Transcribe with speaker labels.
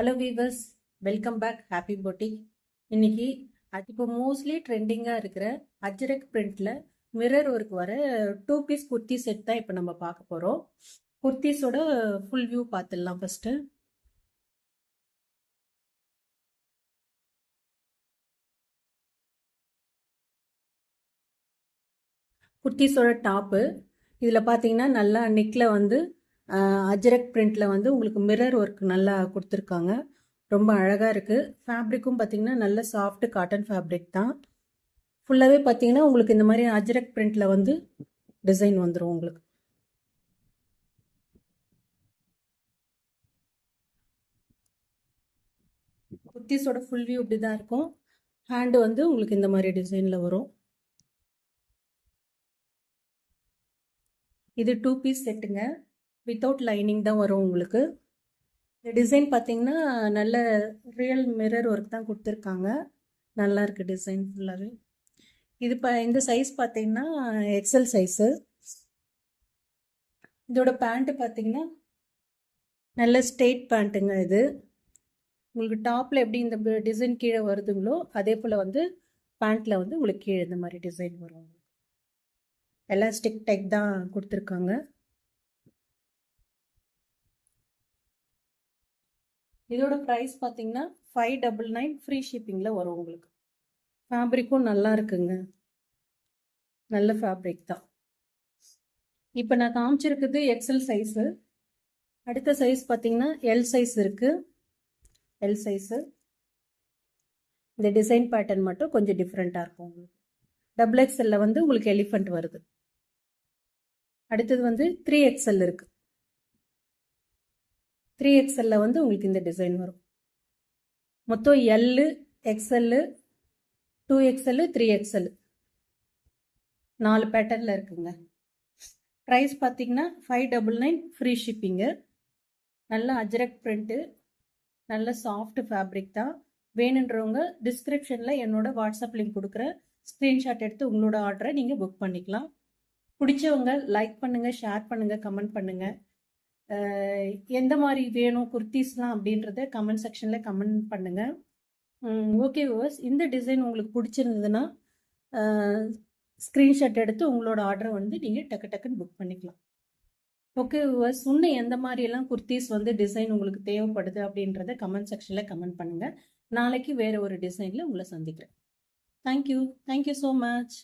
Speaker 1: Hello viewers, welcome back Happy Boutique. இன்னைக்கு இப்போ mostly ட்ரெண்டிங்காக இருக்கிற அஜ்ரக் பிரிண்டில் மிரர் ஒர்க் வர 2 பீஸ் குர்த்தி செட் தான் இப்போ நம்ம பார்க்க போகிறோம். குர்த்திஸோட ஃபுல் வியூ பார்த்துடலாம். ஃபஸ்ட்டு குர்த்திஸோட டாப்பு இதில் பார்த்தீங்கன்னா நல்லா நெக்கில் வந்து அஜ்ரக் பிரிண்டில் வந்து உங்களுக்கு மிரர் ஒர்க் நல்லா கொடுத்துருக்காங்க. ரொம்ப அழகாக இருக்குது. ஃபேப்ரிக்கும் பார்த்தீங்கன்னா நல்ல சாஃப்ட் காட்டன் ஃபேப்ரிக் தான். ஃபுல்லாகவே பார்த்தீங்கன்னா உங்களுக்கு இந்த மாதிரி அஜ்ரக் பிரிண்டில் வந்து டிசைன் வந்துடும். உங்களுக்கு குர்த்திஸோட ஃபுல் வியூ இப்படி தான் இருக்கும். ஹேண்டு வந்து உங்களுக்கு இந்த மாதிரி டிசைனில் வரும். இது 2 பீஸ் செட்டுங்க. வித்தவுட் லைனிங் தான் வரும் உங்களுக்கு. இந்த டிசைன் பார்த்தீங்கன்னா நல்ல ரியல் மிரர் ஒர்க் தான் கொடுத்துருக்காங்க. நல்லா இருக்குது டிசைன் ஃபுல்லாகவே. இது இந்த சைஸ் பார்த்தீங்கன்னா எக்ஸல் சைஸு. இதோட பேண்ட்டு பார்த்தீங்கன்னா நல்ல ஸ்ட்ரெயிட் பேண்ட்டுங்க. இது உங்களுக்கு டாப்பில் எப்படி இந்த டிசைன் கீழே வருதுங்களோ அதே போல் வந்து பேண்ட்டில் வந்து உங்களுக்கு கீழே இந்த மாதிரி டிசைன் வரும். எலாஸ்டிக் டைப் தான் கொடுத்துருக்காங்க. இதோட ப்ரைஸ் பார்த்தீங்கன்னா 599 ஃப்ரீ ஷிப்பிங்கில் வரும் உங்களுக்கு. ஃபேப்ரிக்கும் நல்லா இருக்குங்க, நல்ல ஃபேப்ரிக் தான். இப்போ நான் காமிச்சிருக்குது எக்ஸல் சைஸு. அடுத்த சைஸ் பார்த்தீங்கன்னா எல் சைஸ் இருக்குது. எல் சைஸு இந்த டிசைன் பேட்டர்ன் மட்டும் கொஞ்சம் டிஃப்ரெண்ட்டாக இருக்கும் உங்களுக்கு. டபுள் எக்ஸல்ல வந்து உங்களுக்கு எலிஃபண்ட் வருது. அடுத்தது வந்து 3XL இருக்குது. 3XLல வந்து உங்களுக்கு இந்த டிசைன் வரும். மொத்தம் எல்லு, எக்ஸ்எல்லு, 2XL, 3XL 4 பேட்டர்னில் இருக்குங்க. ப்ரைஸ் பார்த்தீங்கன்னா 599 ஃப்ரீ ஷிப்பிங்கு. நல்ல அஜ்ரக் பிரிண்ட்டு, நல்ல சாஃப்ட் ஃபேப்ரிக் தான். வேணுன்றவங்க டிஸ்கிரிப்ஷனில் என்னோட வாட்ஸ்அப் லிங்க் கொடுக்குறேன். ஸ்க்ரீன்ஷாட் எடுத்து உங்களோட ஆர்டரை நீங்கள் புக் பண்ணிக்கலாம். பிடிச்சவங்க லைக் பண்ணுங்கள், ஷேர் பண்ணுங்கள், கமெண்ட் பண்ணுங்கள். எந்த மாதிரி வேணும் குர்த்திஸ்லாம் அப்படின்றத கமெண்ட் செக்ஷனில் கமெண்ட் பண்ணுங்கள். ஓகே வியூவர்ஸ், இந்த டிசைன் உங்களுக்கு பிடிச்சிருந்ததுன்னா ஸ்க்ரீன்ஷாட் எடுத்து உங்களோட ஆர்டரை வந்து நீங்கள் டக்குன்னு புக் பண்ணிக்கலாம். ஓகே வியூவர்ஸ், இன்னும் எந்த மாதிரியெல்லாம் குர்த்திஸ் வந்து டிசைன் உங்களுக்கு தேவைப்படுது அப்படின்றத கமெண்ட் செக்ஷனில் கமெண்ட் பண்ணுங்கள். நாளைக்கு வேறு ஒரு டிசைனில் உங்களை சந்திக்கிறேன். Thank you so much.